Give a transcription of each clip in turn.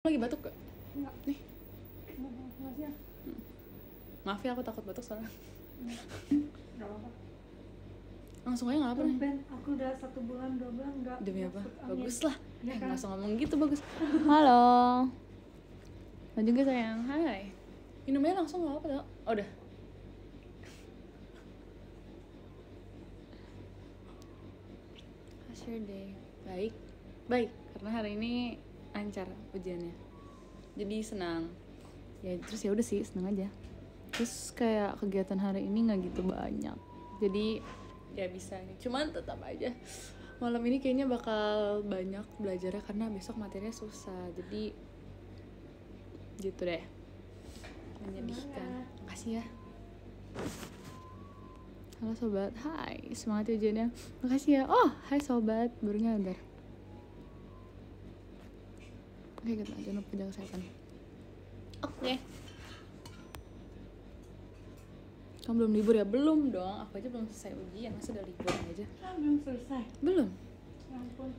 Lagi batuk gak? Enggak. Nih. Enggak sih ya? Maaf ya, aku takut batuk soalnya. Enggak apa-apa. Langsung aja gak apa nih? Ben, aku udah 1 bulan, 2 bulan enggak. Demi apa? Bagus lah. Ya kan? Langsung ngomong gitu bagus. Halo. Lo juga sayang. Hai. Minumnya langsung gak apa tau? Oh, udah. How's your day? Baik. Baik, karena hari ini lancar ujiannya. Jadi senang. Ya terus ya udah sih, senang aja. Terus kayak kegiatan hari ini nggak gitu banyak. Jadi ya bisa nih. Cuman tetap aja malam ini kayaknya bakal banyak belajarnya karena besok materinya susah. Jadi gitu deh. Menyedihkan. Makasih ya. Halo sobat, hai, semangat ya ujiannya. Makasih ya. Oh, hai sobat, baru nyadar. Oke, gitu, jangan lupa jaga kesehatan. Oke. Kamu belum libur ya? Belum dong, aku aja belum selesai ujian, masa udah libur aja? Belum selesai. Belum. Ya ampun.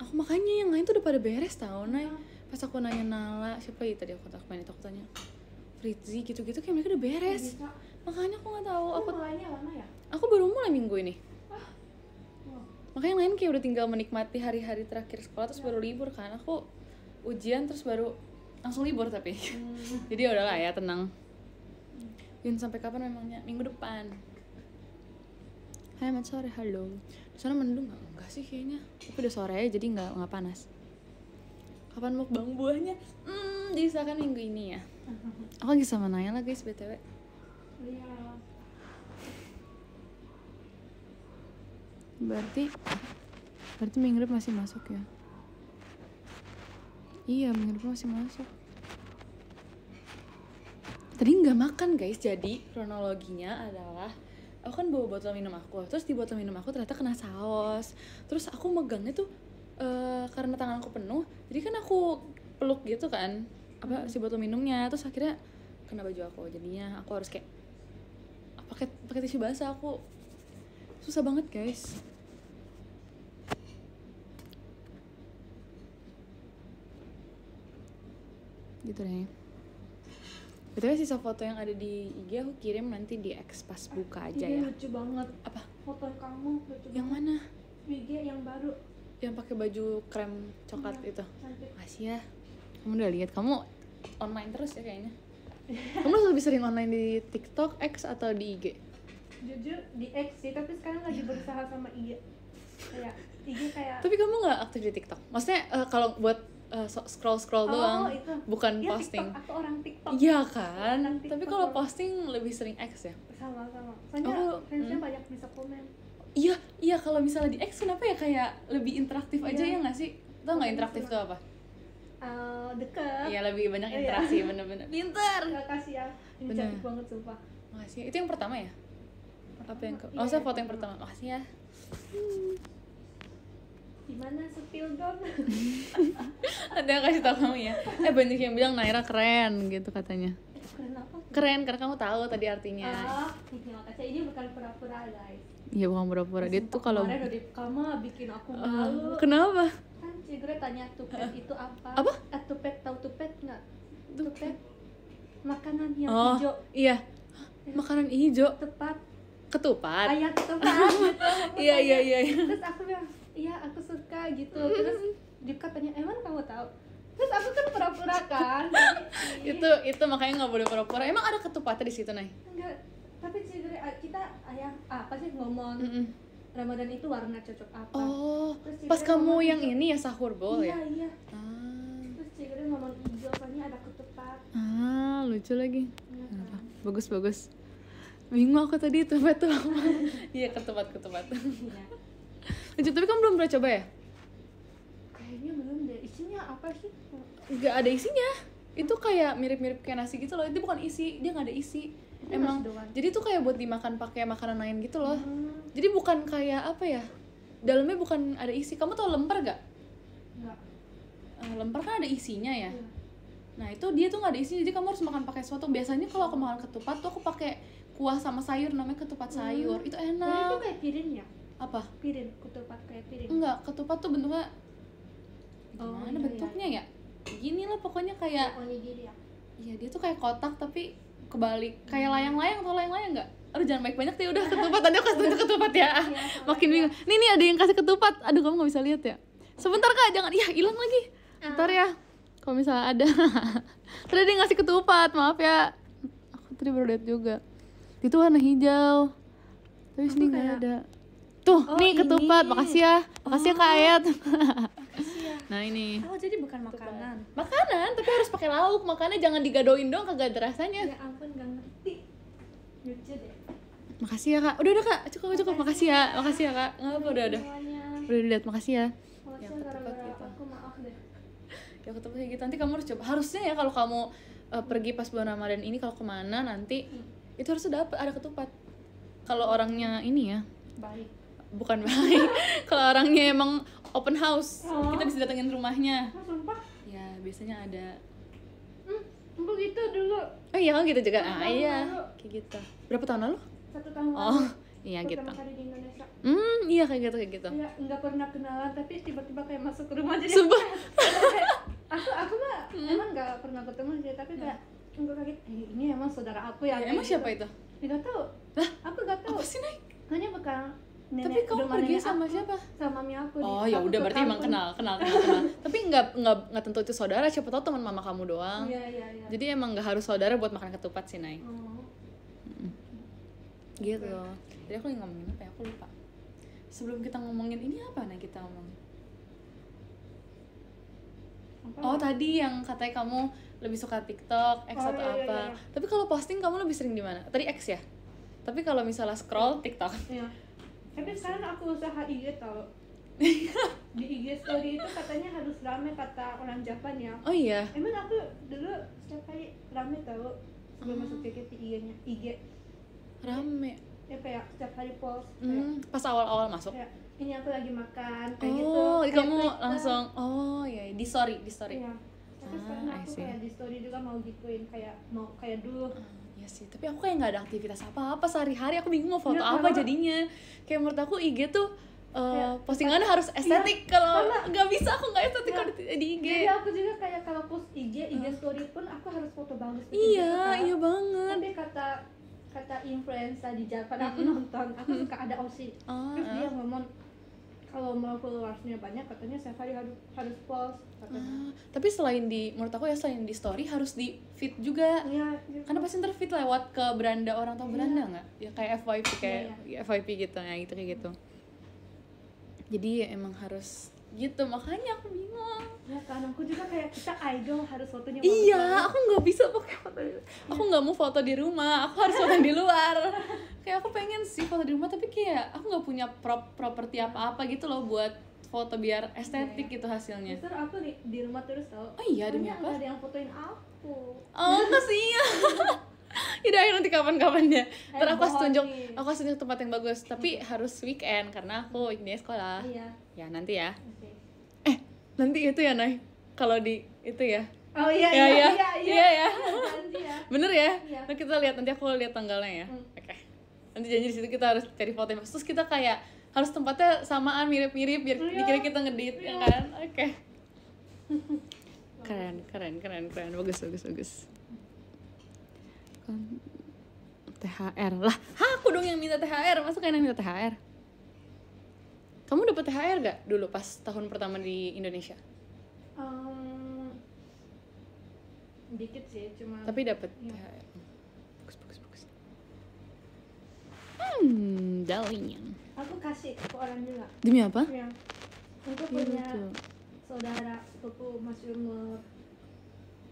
Aku makanya yang lain tuh udah pada beres tau, Nay. Pas aku nanya Nala, siapa ya tadi aku tanya Fritzi gitu-gitu kayak mereka udah beres. Bisa. Makanya aku nggak tahu. Aku mulainya lama ya? Aku baru mulai minggu ini. Wow. Makanya yang lain kayak udah tinggal menikmati hari-hari terakhir sekolah terus baru libur kan. Aku ujian terus baru langsung libur tapi. Jadi ya udahlah ya, tenang. Yun sampai kapan memangnya? Minggu depan. Hai, selamat sore, halo. Di sana mendung nggak? Enggak sih kayaknya. Tapi udah sore aja jadi nggak panas. Kapan mukbang buahnya? Jadi seakan minggu ini ya. Aku lagi sama Naya lah guys, BTW. Iya. Berarti minggu depan masih masuk ya? Iya, minggu depan masih masuk. Tadi nggak makan guys, jadi kronologinya adalah aku kan bawa botol minum aku, terus di botol minum aku ternyata kena saus. Terus aku megangnya tuh karena tanganku penuh, jadi kan aku peluk gitu kan si botol minumnya, terus akhirnya kena baju aku. Jadinya aku harus kayak pakai tisu basah. Aku susah banget guys. Gitu deh. Betul, sisa foto yang ada di IG aku kirim nanti di X pas buka aja ya. Lucu banget. Apa? Foto kamu lucu Yang banget. mana? IG yang baru. Yang pakai baju krem coklat Iya, itu. cantik. Makasih ya. Kamu udah lihat, kamu online terus ya kayaknya. Kamu lebih sering online di TikTok, X atau di IG? Jujur di X sih, tapi sekarang lagi berusaha sama IG. Kayak IG kayak. Tapi kamu nggak aktif di TikTok? Maksudnya kalau buat scroll doang, itu. bukan Ya, posting. TikTok, aku orang TikTok. Iya kan? Orang Tapi TikTok. kalau posting lebih sering X ya? Sama-sama. Soalnya fansnya banyak bisa komen. Iya, kalau misalnya di X kenapa ya kayak lebih interaktif aja ya nggak sih? Tau nggak interaktif tuh apa? Deket. Iya, lebih banyak interaksi, bener-bener. Pinter! Makasih ya. Ini Bener. cantik banget sumpah. Makasih. Itu yang pertama ya? Apa yang Iya, maksudnya yang foto yang pertama? Makasih ya. Gimana spill dong? Ada yang kasih tau kamu ya? Banyak yang bilang Naira keren gitu katanya. Keren apa? Keren, karena kamu tahu tadi artinya. Terima kasih. Ini bukan pura-pura guys. Iya, bukan pura-pura. Dia tuh kalau kemarin udah kamu bikin aku malu. kenapa? Kan Cigre tanya tupet itu apa? Apa? Tupet, tahu tupet nggak? Tupet makanan yang Oh, hijau. iya. Makanan hijau. Tepat. Ketupat. Ayat tepat gitu. Iya. Terus aku bilang, iya aku suka gitu. Terus Dika tanya, emang kamu tahu? Terus aku kan pura-pura kan. Jadi, Itu makanya nggak boleh pura-pura. Emang ada ketupatnya di situ, Nay? enggak. Tapi Cigre kita ayah apa sih ngomong Ramadan itu warna cocok apa? Oh, Terus pas Cigre kamu ngomong yang hijau. ini ya sahur bowl ya? Iya. Ah. Terus Cigre ngomong hijau soalnya ada ketupat. Lucu lagi. Iya kan? Bagus. Bingung aku tadi tupat tuh apa? Iya, ketupat. Iya. Lucu, tapi kamu belum pernah coba ya? Kayaknya belum deh. Isinya apa sih? Nggak ada isinya. Itu kayak mirip-mirip kayak nasi gitu loh. Itu bukan isi, dia nggak ada isi. Itu Emang. nasi doang. Jadi tuh kayak buat dimakan pakai makanan lain gitu loh. Hmm. Jadi bukan kayak apa ya? Dalamnya bukan ada isi. Kamu tau lemper gak? Enggak. Lemper kan ada isinya ya. Iya. Nah itu dia tuh nggak ada isinya. Jadi kamu harus makan pakai sesuatu. Biasanya kalau aku makan ketupat tuh aku pakai kuah sama sayur, namanya ketupat sayur. Itu Jadi itu enak. kayak piring ya? Apa? Piring, ketupat kayak piring. Enggak, ketupat tuh bentuknya Oh, gimana iya, bentuknya ya? gini lah pokoknya kayak onigiri ya. iya dia tuh kayak kotak tapi kebalik kayak layang-layang. Tau layang-layang nggak? Aduh jangan banyak deh udah ketupat. Tadi aku kasih tunjuk ketupat ya. Makin bingung. Nih ada yang kasih ketupat. Aduh kamu nggak bisa lihat ya. Sebentar Kak, jangan. Ya hilang lagi. Bentar ya. Kalau misalnya ada. Tadi dia ngasih ketupat, maaf ya. Aku tadi baru lihat juga. Itu warna hijau. Tapi sini nggak ada. Tuh, nih ketupat. Makasih ya. Makasih ya Kak Ayat. Nah ini. Oh jadi bukan makanan. Makanan, tapi harus pakai lauk. Makanya jangan digadoin dong, kagak ada rasanya. Ya ampun gak ngerti. Lucu deh. Makasih ya Kak. Udah Kak. Cukup. Makasih ya Kak. Nggak apa udah. Semuanya. Udah dilihat. Makasih ya. Makasih Yang ketupat gara-gara gitu. aku maaf deh. Ya ketupat kayak gitu. Nanti kamu harus coba. Harusnya ya kalau kamu pergi pas bulan Ramadan ini kalau kemana nanti itu harus ada ketupat. Kalau orangnya ini ya. Baik. Bukan baik. Kalau orangnya emang open house, kita bisa datengin rumahnya. Oh, sumpah? Ya biasanya ada. Aku gitu dulu. Oh iya kan gitu juga. Tahun Iya lalu. kayak gitu. Berapa tahun lalu? 1 tahun lalu. Oh iya gitu. Pertama kali di Indonesia. Iya kayak gitu. Ya nggak pernah kenalan tapi tiba-tiba kayak masuk ke rumah jadi. Sumpah. aku mah emang nggak pernah ketemu sih tapi kayak aku kaget ini emang saudara aku ya. Ya, emang siapa itu? Nggak tahu. Lah, Aku nggak tahu. apa sih Nay? Hanya bukan nenek. Tapi kamu rumah pergi nenek sama aku, siapa? Sama mami aku. Oh Aku ya ke udah berarti emang kampung. kenal. Tapi nggak tentu itu saudara, siapa tahu teman mama kamu doang. Iya. Jadi emang nggak harus saudara buat makan ketupat sih Nay. Oh. Gitu. Jadi aku lagi ngomongin apa ya? Aku lupa. Sebelum kita ngomongin ini apa Nay kita ngomong? Apa? Oh tadi yang katanya kamu lebih suka TikTok, X Oh, atau iya. apa? Tapi kalau posting kamu lebih sering di mana? Tadi X ya. Tapi kalau misalnya scroll TikTok. Iya. Tapi sekarang aku usaha IG tau. Di IG story itu katanya harus rame kata orang Japan ya. Oh iya. Emang aku dulu setiap kali rame tau sebelum masuk tiket di IG Rame. ya kayak setiap hari post kayak, Pas awal-awal masuk. kayak ini aku lagi makan kayak gitu. Oh, Kayak kamu Twitter. langsung. Oh iya, di story. Iya. Tapi sekarang I aku see. kayak di story juga mau gituin kayak mau kayak dulu. Iya sih, tapi aku kayak nggak ada aktivitas apa-apa sehari-hari. Aku bingung mau foto Iya, apa sama. jadinya. Kayak menurut aku IG tuh Kayak postingannya harus estetik. Kalau sama. nggak bisa aku nggak estetik Iya. kalau di IG. Jadi aku juga kayak kalau post IG story pun aku harus foto bagus gitu Iya, gitu, Kak. iya banget. Tapi kata influencer di Japan aku nonton, aku suka ada Aussie. Terus dia ngomong kalau mau followersnya banyak katanya setiap hari harus post katanya. Tapi menurut aku ya selain di story harus di feed juga. Iya, gitu. Karena pasti ntar feed lewat ke beranda orang atau beranda nggak? Ya kayak FYP Iya. FYP gitu ya gitu kayak gitu. Jadi ya emang harus gitu, makanya aku bingung. Ya kan aku juga kayak kita idol harus fotonya Iya, bagus. aku nggak bisa pakai foto. Aku nggak mau foto di rumah, aku harus foto di luar. Kayak aku pengen sih foto di rumah, tapi kayak aku nggak punya properti apa-apa gitu loh buat foto biar estetik gitu hasilnya. Justru aku di rumah terus tau. Oh iya, demi Soalnya apa? nggak ada yang fotoin aku. Oh kasihan. Yaudah ayo nanti kapan-kapan ya. Ntar aku kasih tunjuk, bohong nih. aku kasih tunjuk tempat yang bagus. Tapi harus weekend karena aku weekday sekolah. Iya. Ya nanti ya. Oke. Nanti itu ya Nay. Kalau di itu ya. Oh iya Ya, iya ya. iya Iya, ya. Janji ya. Bener ya? Iya. Nah kita lihat nanti aku lihat tanggalnya ya. Oke. Nanti janji di situ kita harus cari foto yang bagus. Terus kita kayak harus tempatnya samaan mirip-mirip biar Iya. dikira kita ngedit ya Iya. kan. Oke. Keren. Bagus. THR lah. Aku dong yang minta THR. Masa kalian yang minta THR? Kamu dapat THR gak dulu pas tahun pertama di Indonesia? Dikit sih cuma. Tapi dapat Iya. THR. Bagus. Darling. Aku kasih ke orang juga. Demi apa? Ya. Aku Iya, punya betul. saudara sepupu masih umur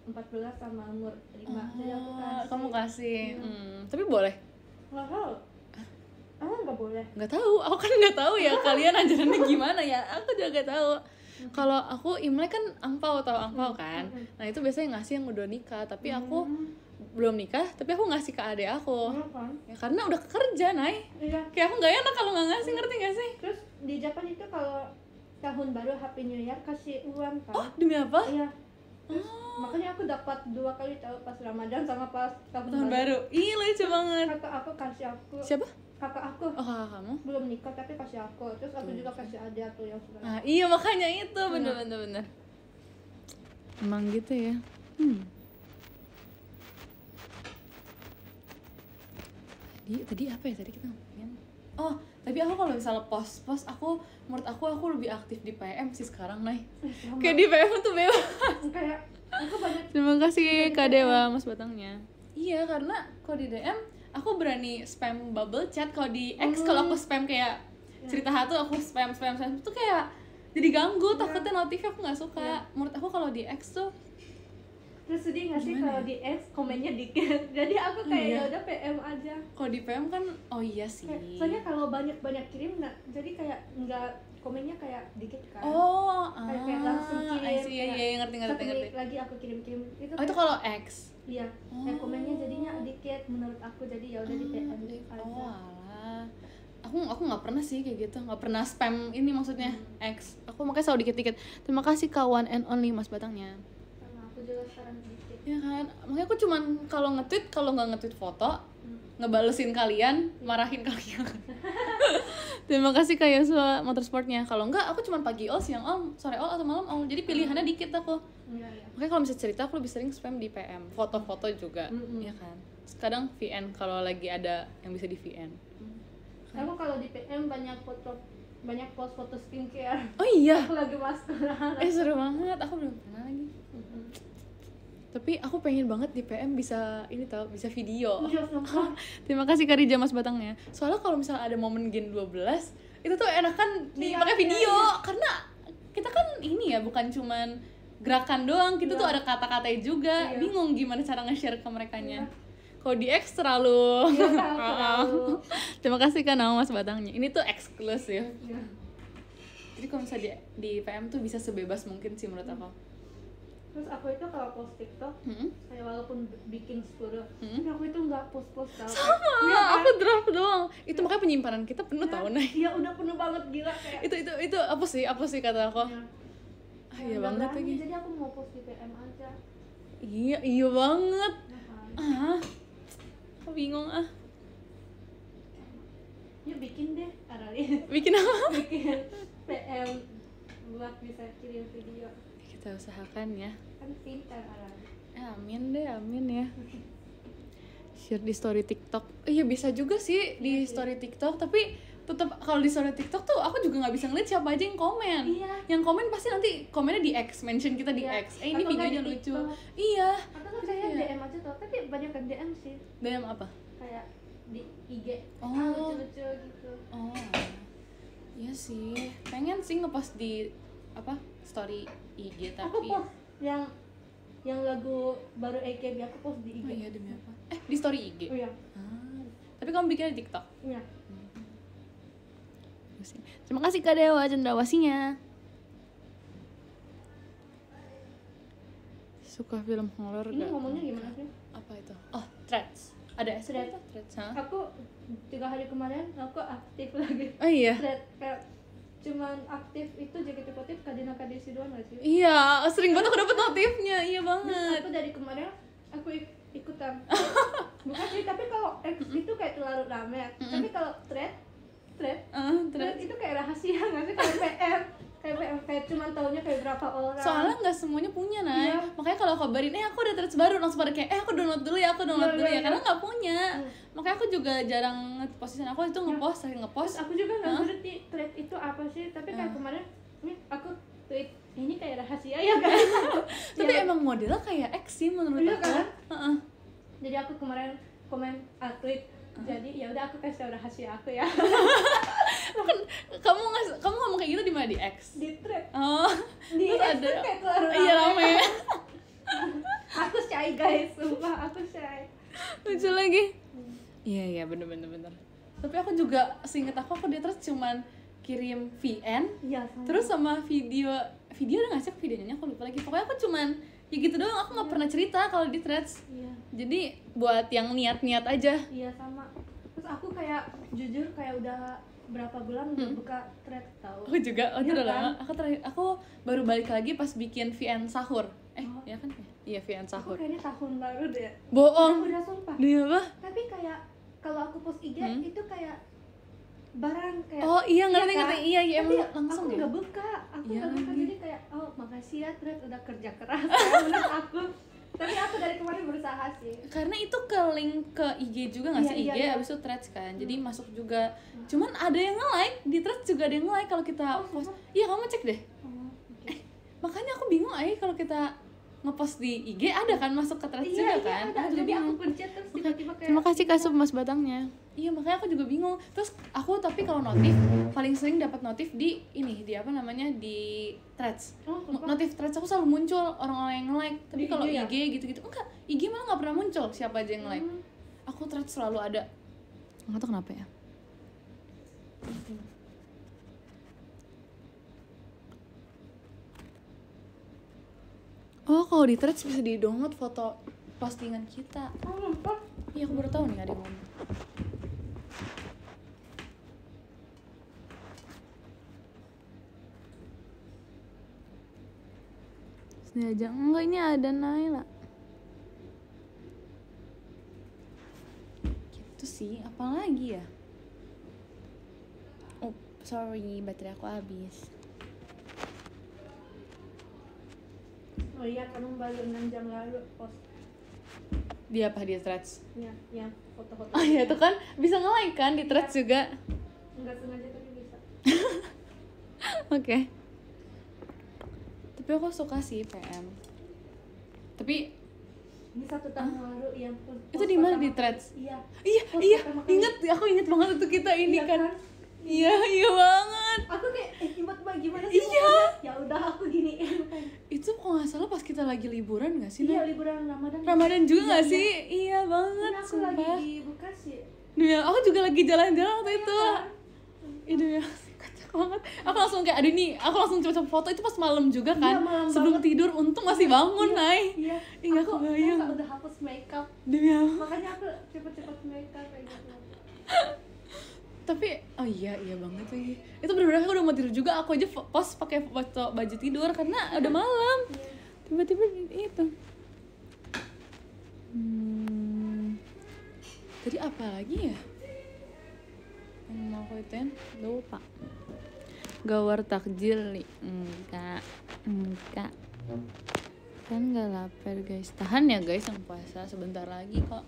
14 sama umur 5. Jadi aku kasih. Kamu kasih. Iya. Tapi boleh? Nggak tahu. Emang nggak boleh? Nggak tahu. Aku kan nggak tahu ya kalian ajarannya gimana ya. Aku juga nggak tahu. Kalau aku Imlek kan angpau, tahu angpau kan? Nah itu biasanya ngasih yang udah nikah. Tapi aku belum nikah. Tapi aku ngasih ke adik aku. Kenapa? Ya karena udah kerja, Nay. Iya. Kayak aku nggak enak kalau nggak ngasih, ngerti nggak sih? Terus di Jepang itu kalau tahun baru Happy New Year kasih uang kan? Oh demi apa? Iya. Terus makanya aku dapat 2 kali tahu pas Ramadan sama pas Tahun baru. Ih lucu banget. Kakak aku kasih aku. Siapa? Kakak aku Oh kakak kamu? belum nikah tapi kasih aku. Terus aku juga kasih adik aku yang sudah. Nah, iya makanya itu bener. Emang gitu ya. Tadi apa ya tadi kita ngomongin? Oh, tapi aku kalau misalnya post aku menurut aku lebih aktif di PM sih sekarang, Nay. Kayak di PM tuh bebas. Kayak aku banyak. Terima kasih Kak Dewa Mas Batangnya. Iya, karena kalau di DM aku berani spam bubble chat. Kalau di X kalau aku spam kayak cerita hatu aku spam itu kayak jadi ganggu, takutnya notifnya aku nggak suka. Menurut aku kalau di X tuh terus sedih nggak sih kalau di X komennya dikit. Jadi aku kayak ya udah PM aja. Kalau di PM kan iya sih. Soalnya kalau banyak kirim nggak, jadi kayak nggak komennya kayak dikit kan. Kayak langsung kirim. Iya, ngerti. Lagi aku kirim itu. Itu kalau X. Iya. Kayak komennya jadinya dikit menurut aku, jadi ya udah di PM aja. Alah. Aku nggak pernah sih kayak gitu, nggak pernah spam ini maksudnya X. Aku makanya selalu dikit-dikit. Terima kasih kawan and only Mas Batangnya. Aku juga sekarang dikit. Ya kan, makanya aku cuman kalau nggak nge-tweet foto, ngebalesin kalian, marahin kalian. Terima kasih Kak Yosua Motorsportnya. Kalau enggak, aku cuman pagi all, siang all, sore all, atau malam all. Jadi pilihannya dikit aku. Iya. Makanya kalau misalnya cerita aku lebih sering spam di PM, foto-foto juga, ya kan. Kadang VN kalau lagi ada yang bisa di VN. Aku kalau di PM banyak post foto skincare. Oh iya. Aku lagi maskeran. Seru banget. Aku belum pernah lagi. Tapi aku pengen banget di PM bisa bisa video. Terima kasih Kak Rija Mas Batangnya. Soalnya kalau misalnya ada momen Gen 12, itu tuh enakan dipakai video. Karena kita kan ini ya, bukan cuman gerakan doang, kita tuh ada kata-katanya juga. Bingung gimana cara nge-share ke merekanya. Kalau di X terlalu. Terima kasih kan nama Mas Batangnya. Ini tuh eksklusif. Jadi kalau misalnya di PM tuh bisa sebebas mungkin sih menurut aku. Terus aku itu kalau post TikTok, kayak walaupun bikin story, tapi aku itu nggak post tau. Sama, ya, aku draft doang. Itu makanya penyimpanan kita penuh tau, Nay. Iya udah penuh banget, gila kayak. Itu apa sih kata aku. Iya banget lagi. Jadi aku mau post di PM aja. Iya banget. Aku bingung Yuk bikin deh, Arali. Bikin apa? Bikin PM buat bisa kirim video. Kita usahakan ya. Kan pintar Arali. Amin ya. Share di story TikTok. Iya bisa juga sih di story TikTok, tapi tetap kalau di story TikTok tuh aku juga nggak bisa ngeliat siapa aja yang komen. Yang komen pasti nanti komennya di X, mention kita di X. Ini videonya lucu. Iya. Atau kayak DM aja tuh, tapi banyak kan DM sih. DM apa? Kayak di IG. Lucu-lucu gitu. Iya sih. Pengen sih ngepost di story IG, tapi aku post yang lagu baru AKB aku post di IG. Oh iya, demi apa? Di story IG? Oh iya. Tapi kamu bikinnya di TikTok? Iya. Terima kasih Kak Dewa Cendrawasinya. Suka film horor ini ngomongnya gimana sih? Apa itu? Oh, Threads. Ada Threads? Aku 3 hari kemarin aku aktif lagi. Oh iya? Threads kayak cuman aktif itu JKT48 Kadina Kadesi doang gak sih? Iya, sering banget aku dapet notifnya, iya banget. Aku dari kemarin aku ikutan. Bukan sih, tapi kalau X itu kayak terlalu rame. Tapi kalau thread itu kayak rahasia nggak sih? Kayak PM kayak cuman taunya kayak berapa orang. Soalnya nggak semuanya punya, Nay. Makanya kalau kabarin aku ada threads baru, langsung pada kayak aku download dulu ya karena nggak punya. Makanya aku juga jarang nge-postin, aku itu sering nge-post. Aku juga nggak ngerti thread itu apa sih, tapi kayak kemarin ini aku tweet ini kayak rahasia ya kan. Tapi emang modelnya kayak X sih menurut aku. Kan? Jadi aku kemarin komen tweet, jadi ya udah aku kasih tau rahasia aku ya. kamu ngomong kayak gitu di mana, di X? Di thread. Di X ada kayak keluar. Iya rame. Aku shy guys, sumpah aku shy. Lucu lagi. Iya bener. Tapi aku juga seinget aku di thread cuman kirim VN. Iya. Terus sama video udah nggak sih videonya, aku lupa lagi. Pokoknya aku cuman ya gitu doang, aku nggak pernah cerita kalau di threads. Jadi buat yang niat aja. Iya sama. Terus aku kayak jujur kayak udah berapa bulan udah buka thread tahu. Aku juga, itu udah lama. Aku baru balik lagi pas bikin VN sahur. Ya kan? Iya VN sahur. Aku kayaknya tahun baru deh. Bohong. Udah sumpah. Dia apa? Tapi kayak kalau aku post IG itu kayak barang kayak oh iya ngerti kan? ngerti iya Tapi emang langsung aku ya nggak buka Iya, jadi kayak oh makasih ya Thread udah kerja keras kayak menurut aku. Tapi aku dari kemarin berusaha sih. karena itu ke link ke IG juga nggak sih Iya, IG iya. abis itu Threads kan jadi masuk juga cuman ada yang nge-like di Threads juga ada yang nge-like kalau kita post iya kamu cek deh Oh, oke. makanya aku bingung kalau kita ngepost di IG ada kan masuk ke Threads juga kan ada. aku juga Jadi aku bingung pencet terus tiba-tiba kayak terima kasih Kak Sub Mas Batangnya iya makanya aku juga bingung terus aku tapi kalau notif paling sering dapat notif di ini di apa namanya di Threads Oh, notif Threads aku selalu muncul orang-orang yang nge-like tapi Di kalau IG ya? IG gitu-gitu enggak IG malah nggak pernah muncul siapa aja yang nge-like aku Threads selalu ada nggak tahu kenapa ya oh kalau di Threads bisa di download foto postingan kita Oh, lupa. iya aku baru tahu nih ada yang ngomong sini aja enggak ini ada Naila gitu sih apalagi ya oh sorry baterai aku habis Oh iya, kamu baru 6 jam lalu post di apa di Threads ya foto-foto. oh iya itu kan bisa nge-like kan di Threads juga Enggak sengaja tapi bisa. oke tapi aku suka sih PM tapi Ini 1 tahun lalu ya pun. itu di mana di Threads Iya. iya Post iya pertama kali. inget aku inget banget itu kita ini Iya kan iya banget Aku kayak tiba-tiba gimana sih? Iya. Ya udah aku giniin. itu kok nggak salah pas kita lagi liburan nggak sih Iya, Nay? liburan Ramadan. Ramadan juga Iya, nggak iya. sih iya banget Ini aku sumpah lagi di Bekasi. Demi aku juga lagi jalan-jalan waktu Iya itu kan? itu ya kocak banget aku langsung kayak aduh nih aku langsung coba foto itu pas malam juga kan Iya, malam sebelum banget. tidur untung masih bangun Nay Iya. Ih, nggak kebayang. Aku udah hapus makeup. demi aku Makanya aku cepet-cepet makeup kayak gitu. tapi oh iya banget lagi itu bener-bener aku udah mau tidur juga aku aja post pakai foto baju tidur karena udah malam Iya. tiba-tiba itu tadi apa lagi ya yang mau aku ituin lupa gawar takjil nih enggak kan nggak lapar guys tahan ya guys yang puasa sebentar lagi kok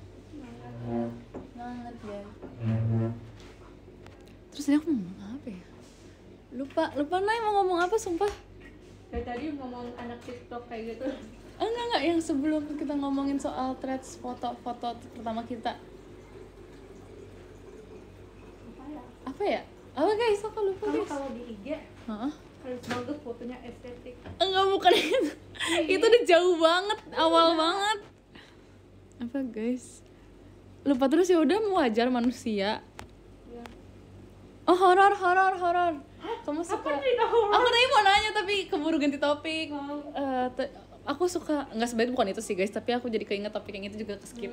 banget ya terus tadi aku ngomong apa ya lupa Nay mau ngomong apa sumpah Kayak tadi ngomong anak TikTok kayak gitu. enggak yang sebelum kita ngomongin soal Threads foto-foto pertama kita apa ya apa guys aku lupa Kamu guys kalau di IG Hah? harus bagus fotonya estetik. enggak bukan itu itu udah jauh banget awal banget apa guys lupa terus ya udah wajar manusia Ya. oh horor kamu suka Apa nih horor? aku tadi mau nanya tapi keburu ganti topik Oh. aku suka nggak sebenarnya bukan itu sih guys tapi aku jadi keinget topik yang itu juga keskip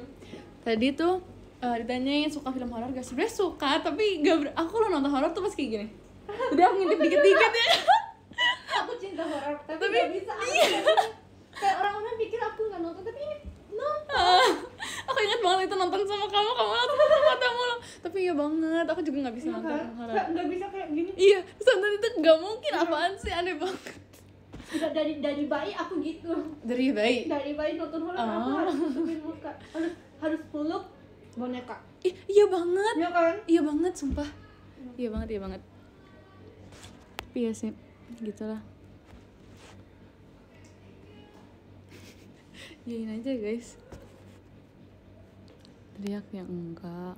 tadi tuh ditanyain suka film horor gak sebenarnya suka tapi aku kalau nonton horor tuh pas kayak gini udah aku ngintip dikit-dikit ya Aku cinta horor tapi Tapi- nggak bisa. iya. Kayak orang-orang pikir aku nggak nonton tapi ini nonton. Aku inget banget itu nonton sama kamu nonton sama matamu loh tapi iya banget aku juga nggak bisa Iya nonton kan? horor Nggak bisa kayak gini. iya terus nonton itu nggak mungkin apaan sih aneh banget Udah dari bayi aku gitu. dari bayi Dari bayi nonton horor aku Oh. harus tutupin muka. Harus peluk boneka. iya banget Iya kan? iya banget sumpah iya banget tapi ya sih gitulah yain aja guys teriak yang enggak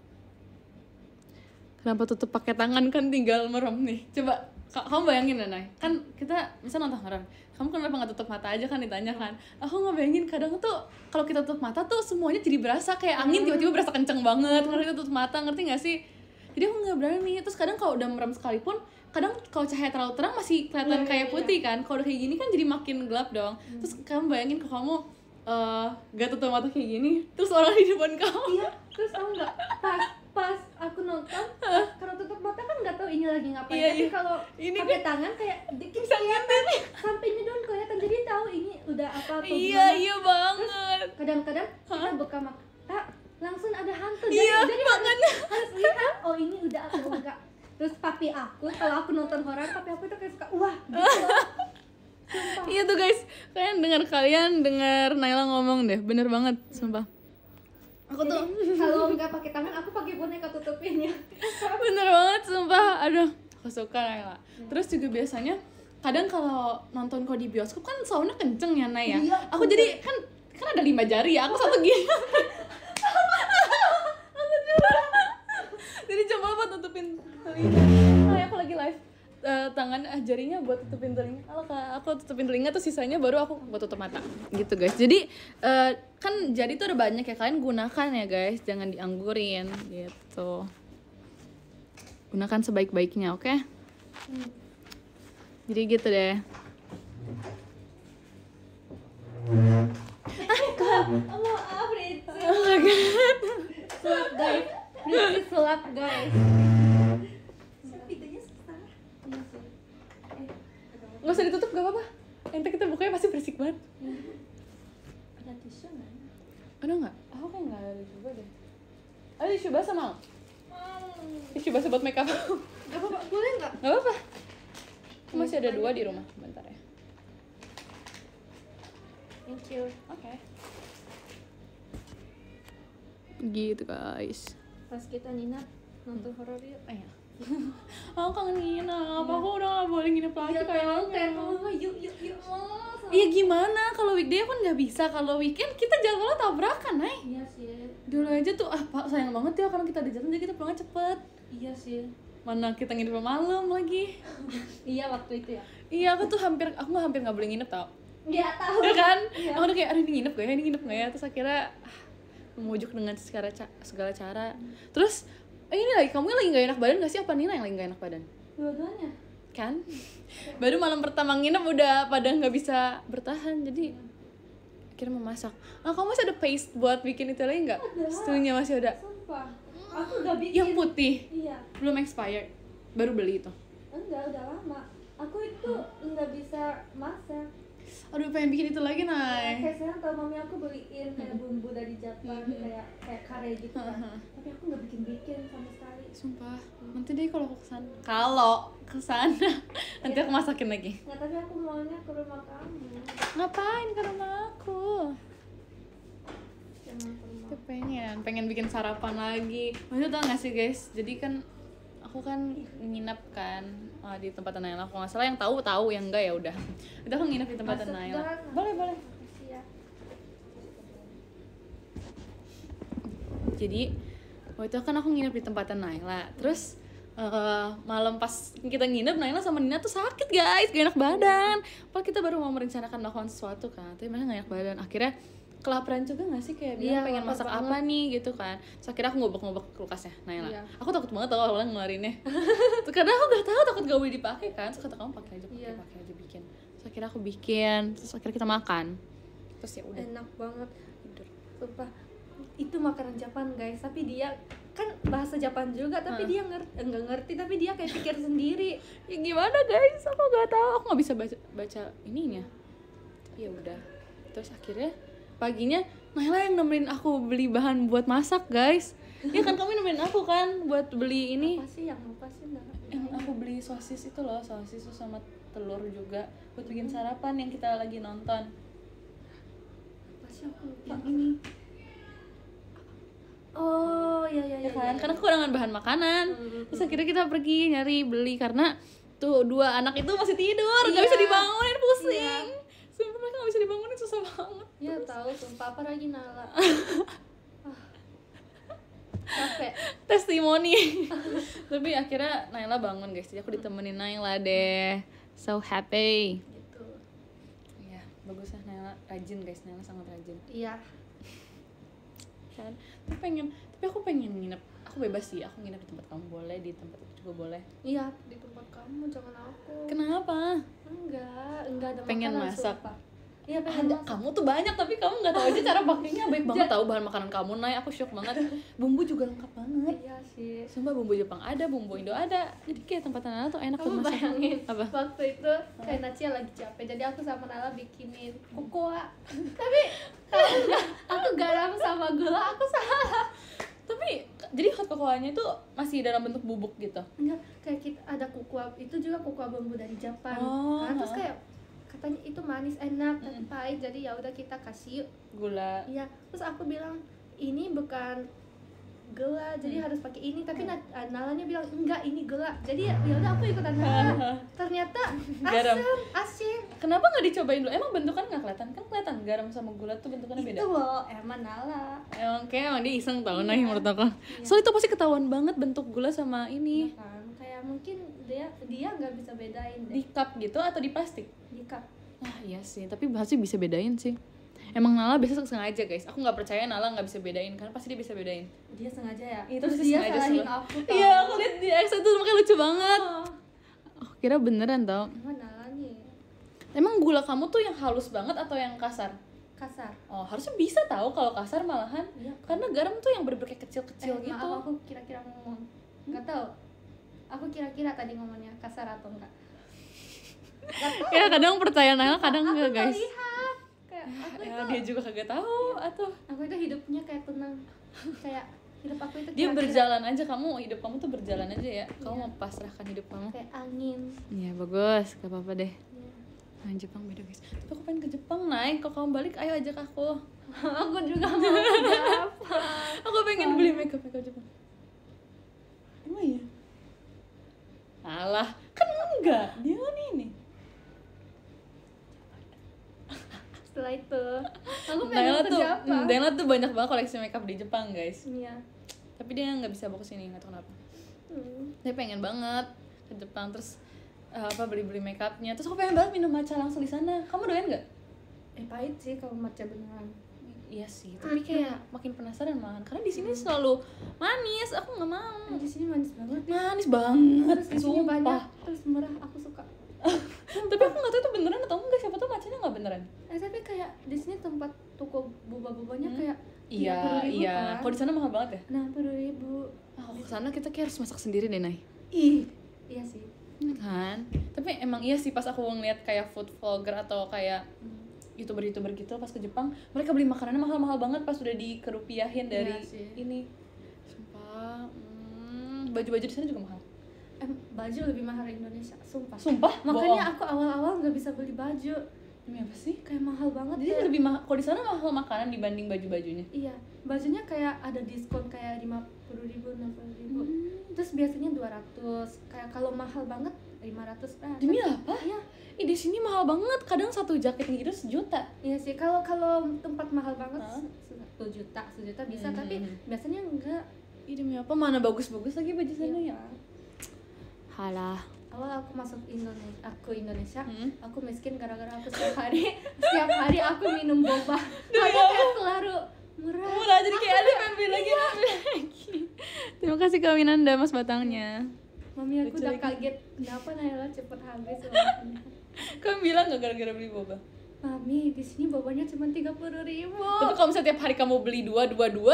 kenapa tutup pakai tangan kan tinggal merem nih coba kamu bayangin ya Nay kan kita bisa nonton horor kamu kenapa nggak tutup mata aja kan ditanya kan aku nggak bayangin kadang tuh kalau kita tutup mata tuh semuanya jadi berasa kayak angin tiba-tiba berasa kenceng banget karena kita tutup mata ngerti nggak sih jadi aku nggak berani terus kadang kalau udah merem sekalipun kadang kalau cahaya terlalu terang masih kelihatan Iya, kayak iya, putih kan kalau udah kayak gini kan jadi makin gelap dong terus kamu bayangin kalau kamu gak tutup mata kayak gini terus orang di depan kamu Iya, terus tahu nggak pas aku nonton kalau tutup mata kan nggak tahu ini lagi ngapain Iya, tapi iya. kalau Ini pakai tangan kayak dikit kelihatan sampingnya doang kelihatan jadi tahu ini udah apa atau gimana. iya banget Kadang-kadang kita buka mata langsung ada hantu Iya, jadi makanya. harus lihat oh ini udah atau enggak Terus papi aku kalau aku nonton horor, papi aku tuh kayak suka wah gitu loh. Iya tuh guys, kalian dengar Naila ngomong deh, bener banget sumpah. Aku tuh kalau nggak pakai tangan aku pakai boneka tutupinnya. bener banget sumpah, aduh aku suka Naila. Terus juga biasanya kadang kalau nonton di bioskop kan soundnya kenceng ya Nay ya. Iya, Aku jadi kan ada 5 jari ya, aku satu gini. Jadi coba buat tutupin telinga. Aku lagi live. Jarinya buat tutupin telinga. Kalau aku tutupin telinga tuh sisanya baru aku buat tutup mata. Gitu guys. Jadi kan jari tuh ada banyak ya, kalian gunakan ya guys, jangan dianggurin gitu. Gunakan sebaik-baiknya, oke? Jadi gitu deh. Maaf Ritzy. Oh my god. Sulap guys. Ritzy sulap guys. Pintunya susah. Iya sih. Nggak usah ditutup, gak apa-apa. Nanti kita bukanya pasti berisik banget. Ada tisu nggak? Ada nggak? Aku kayak nggak ada coba deh. Ada tisu basah mau? Tisu basah buat makeup. Gak apa-apa, boleh nggak? Gak apa-apa. Aku masih ada 2 di rumah, bentar ya. Thank you. Oke. Gitu guys. Pas kita nginap nonton horor yuk. Iya. Aku kangen nginep. Aku udah gak boleh nginep lagi kayaknya. Yuk. Iya gimana? Kalau weekday kan nggak bisa. Kalau weekend kita jadwalnya tabrakan, Nay. Iya sih. Dulu aja tuh Pak sayang banget ya karena kita ada jadwal jadi kita pulang cepet. Iya sih. Mana kita nginep malam lagi. Iya waktu itu ya. Iya aku hampir nggak boleh nginep tau. Iya tahu. Ya kan? Iya. Aku udah kayak aduh ini nginep gak ya? Terus akhirnya memujuk dengan segala cara. Terus ini lagi kamu lagi nggak enak badan nggak sih? Apa Nina yang lagi nggak enak badan? Dua-duanya. Kan? Baru malam pertama nginep udah pada nggak bisa bertahan jadi akhirnya memasak. Kamu masih ada paste buat bikin itu lagi nggak? Ada. Stewnya masih ada. Sumpah. Aku udah bikin. Yang putih Iya. belum expired. Baru beli itu. Enggak, udah lama. Aku itu nggak bisa masak. Aduh pengen bikin itu lagi Nay. Kayak sekarang kalau mami aku beliin kayak bumbu dari Jepang kayak kare gitu kan. Tapi aku nggak bikin sama sekali. Sumpah. Nanti deh kalau aku kesana nanti aku masakin lagi. Nggak, tapi aku maunya ke rumah kamu. Ngapain ke rumah aku? Jangan ke rumah. Itu pengen bikin sarapan lagi. Maksudnya tau gak sih guys? Jadi kan aku kan nginep kan di tempat Naila. Aku nggak salah yang tahu yang enggak ya udah. Udah aku nginep di tempat Masuk Naila. jangan. Boleh. Makasih ya. Jadi waktu itu kan aku nginep di tempat Naila. Terus malam pas kita nginep Naila sama Nina tuh sakit guys, gak enak badan. Padahal kita baru mau merencanakan melakukan sesuatu kan, tapi mereka gak enak badan. Akhirnya kelaparan juga gak sih kayak bilang pengen lapar masak banget. apa nih gitu kan. Terus akhirnya aku ngobek-ngobek kulkasnya Naila. Iya. Aku takut banget tau awalnya ngeluarinnya. Karena aku gak tahu takut gak boleh dipakai kan. Terus kata kamu pakai aja bikin. Terus akhirnya aku bikin. Terus akhirnya kita makan. Terus ya udah. Enak banget. Sumpah. Itu makanan Jepang guys, tapi dia kan bahasa Jepang juga, tapi dia enggak ngerti, tapi dia kayak pikir sendiri. Ya gimana guys? Aku gak tahu. Aku gak bisa baca ininya. Ya udah. Terus akhirnya paginya Naila yang nemenin aku beli bahan buat masak guys. Iya kan kamu nemenin aku kan buat beli ini. Apa sih enggak? Yang aku beli sosis itu loh, sosis sama telur juga buat bikin sarapan yang kita lagi nonton. Apa sih aku lupa. Yang ini. Oh, iya Ya kan? Karena kekurangan bahan makanan. Terus akhirnya kita pergi beli karena tuh 2 anak itu masih tidur, gak bisa dibangunin, pusing. Sumpah mereka gak bisa dibangunin, susah banget. Iya tahu, sumpah apa lagi Nala. Capek. Testimoni. Tapi akhirnya Naila bangun guys, jadi aku ditemenin Naila deh. So happy. Gitu. Iya, bagus lah Naila rajin guys, Naila sangat rajin. Iya. Kan? Tapi aku pengen nginep. Aku bebas sih, aku nginep di tempat kamu boleh, di tempat itu juga boleh. Iya, di tempat kamu, jangan aku. Kenapa? Enggak ada Pengen makanan, masak. sumpah. Iya, Ada, pengen masak. kamu tuh banyak tapi kamu nggak tahu aja cara pakainya. Baik banget tahu bahan makanan kamu Nay, aku shock banget. Bumbu juga lengkap banget. Iya sih. Sumpah bumbu Jepang ada, bumbu Indo ada. Jadi kayak tempat Nala tuh enak Kamu buat masak. bayangin Apa? waktu itu kayak Nacia lagi capek, jadi aku sama Nala bikinin kokoa. Tapi aku garam sama gula aku salah. Tapi jadi hot kokoanya itu masih dalam bentuk bubuk gitu? Enggak, kayak kita ada cocoa, itu juga cocoa bumbu dari Jepang. Nah, terus kayak katanya itu manis enak tapi pahit, jadi ya udah kita kasih gula. Iya, terus aku bilang ini bukan gula, jadi harus pakai ini, tapi Nalanya bilang enggak ini gula, jadi ya udah aku ikutan Nala. Ternyata Garam. asin. Kenapa nggak dicobain dulu? Emang bentukan nggak kelihatan? Kan kelihatan garam sama gula tuh bentukannya beda. Itu loh, emang Nala. Emang dia iseng tau nih menurut aku. Soalnya itu pasti ketahuan banget bentuk gula sama ini. Ya kan, kayak mungkin dia nggak bisa bedain Di deh. cup gitu atau di plastik? Di cup. Ah iya sih, tapi pasti bisa bedain sih. Emang Nala biasa sengaja guys. Aku nggak percaya Nala nggak bisa bedain, karena pasti dia bisa bedain. Dia sengaja ya. Itu Terus pasti dia sengaja salahin selalu. aku. Tau. Iya, aku lihat di X itu makanya lucu banget. Oh, kira beneran tau. Emang Nala nih Emang gula kamu tuh yang halus banget atau yang kasar? kasar. Oh, harusnya bisa tahu kalau kasar malahan. Iya. Karena garam tuh yang bener-bener kayak kecil-kecil gitu. Maaf, aku kira-kira ngomong nggak tahu. Aku kira-kira tadi ngomongnya kasar atau enggak. Ya kadang percaya Nala, kadang enggak guys. Lihat kayak aku Ya, itu dia juga kagak tahu atau aku itu hidupnya kayak tenang. Kayak hidup aku itu dia kira-kira berjalan aja, hidup kamu tuh berjalan aja ya. Kamu Iya. mau pasrahkan hidup kamu. kayak angin. Iya bagus, gak apa-apa deh. Iya. Nah, Jepang beda guys. Tapi aku pengen ke Jepang, Nay. Kalau kamu balik, ayo ajak aku. Aku juga mau apa? Aku pengen beli makeup Jepang. Emang iya? Alah, kan enggak. Dia kan ini. Setelah itu aku Nayla pengen ke tuh, Jepang. Nayla tuh banyak banget koleksi makeup di Jepang guys. Iya. Tapi dia nggak bisa bawa kesini, nggak tahu kenapa. Dia pengen banget ke Jepang, terus beli makeupnya. Terus aku pengen banget minum matcha langsung di sana. Kamu doyan nggak? Pahit sih kalau matcha beneran. Iya sih, tapi kayak makin penasaran malahan. Karena di sini selalu manis, aku nggak mau. Di sini manis banget. Manis banget, Terus di sini banyak, sumpah. terus murah, aku suka. Tapi aku nggak tahu itu beneran atau enggak. Siapa tahu matchanya nggak beneran. Tapi kayak di sini tempat toko boba-bobanya kayak Iya, 30.000 iya. kan? Kalau di sana mahal banget ya? Nah, 10.000. Ah, ke sana kita kayak harus masak sendiri deh, Nay. Iya sih. Kan? Tapi emang iya sih, pas aku ngeliat kayak food vlogger atau kayak YouTuber gitu pas ke Jepang, mereka beli makanannya mahal-mahal banget pas udah dikerupiahin dari Iya sih. ini. Sumpah, baju-baju di sana juga mahal. Baju lebih mahal di Indonesia, sumpah. Sumpah, Makanya aku awal-awal nggak bisa beli baju. Demi apa sih? Kayak mahal banget. Jadi kayak- lebih mahal, kalau di sana mahal makanan dibanding baju-bajunya. Iya, bajunya kayak ada diskon kayak 50.000, 60.000. Terus biasanya 200. Kayak kalau mahal banget 500. Demi apa? Iya. Di sini mahal banget, kadang satu jaket gitu 1 juta. Iya sih, kalau tempat mahal banget 1 juta bisa, tapi biasanya enggak. Ih, demi apa? Mana bagus-bagus lagi baju sana Iya, ya? Pak. Halah. Awal aku masuk Indonesia, aku miskin gara-gara aku setiap hari aku minum boba. Hanya kayak terlalu murah. Jadi kayak ada pengen beli lagi. Terima kasih Kak Winanda, Mas Batangnya. Mami aku udah kaget, kenapa Nayla cepet habis uangnya. Kamu bilang gak gara-gara beli boba? Mami, di sini bobanya cuma 30.000. Tapi kalau misalnya tiap hari kamu beli dua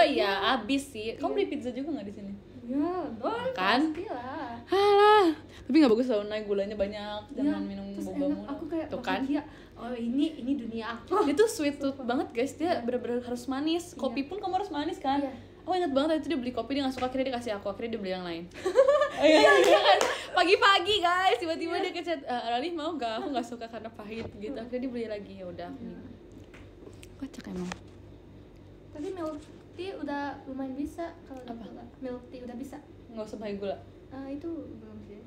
ya habis sih. Kamu beli pizza juga nggak di sini? Ya, dong, Kan? pastilah. Halah. Tapi nggak bagus tau, naik gulanya banyak. Jangan Ya, minum terus boba enak. mulu. Aku kayak Tuh kan? bahagia. Oh, ini dunia aku. Dia tuh sweet tooth banget guys. Dia bener-bener harus manis. Kopi pun kamu harus manis kan? Iya. Aku ingat banget tadi dia beli kopi, dia nggak suka, akhirnya dia kasih aku, akhirnya dia beli yang lain. Iya kan? Pagi-pagi guys, tiba-tiba dia kecet, Rali mau gak? Aku nggak suka karena pahit gitu. Akhirnya dia beli lagi, ya udah aku minum. Kocak emang. Tapi milk tea udah lumayan bisa kalau Apa? gula. Milk tea udah bisa. Nggak usah pakai gula. Itu belum sih.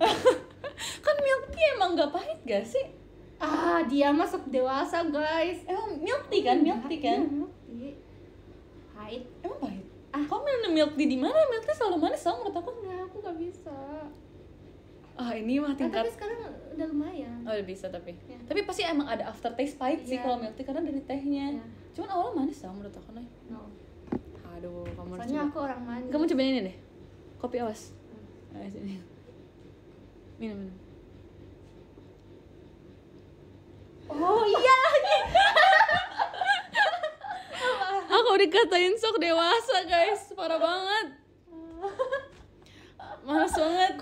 Kan milk tea emang nggak pahit gak sih? Dia masuk dewasa, guys. Emang milk tea kan? Milk tea kan? Iya, milk tea. Pahit. Emang pahit? Kamu minum milk tea di mana? Milk tea selalu manis tau menurut aku. Enggak, aku gak bisa. Ini mah tingkat. Tapi sekarang udah lumayan. Oh udah bisa tapi. Ya. Tapi pasti emang ada aftertaste pahit sih Iya. kalau milk tea karena dari tehnya. Iya. Cuman awalnya manis tau menurut aku nih. No. Aduh, kamu harus Soalnya coba. aku orang manis. Kamu cobain ini deh. Kopi awas. Sini. Minum. Oh iya. Aku dikatain sok dewasa guys, parah banget. Males banget.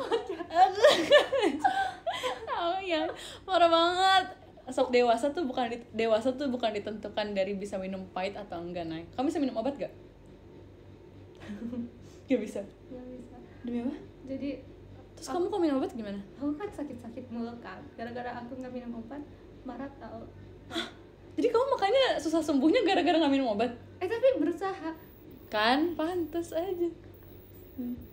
Oh ya, parah banget. Sok dewasa tuh bukan ditentukan dari bisa minum pahit atau enggak, Nay. Kamu bisa minum obat gak? Gak bisa. Nggak bisa. Demi apa? Jadi Terus kamu kalau minum obat gimana? aku kan sakit-sakit mulu kan. Gara-gara aku nggak minum obat, marah tau. Jadi kamu makanya susah sembuhnya gara-gara gak minum obat? Tapi berusaha. Kan pantas aja.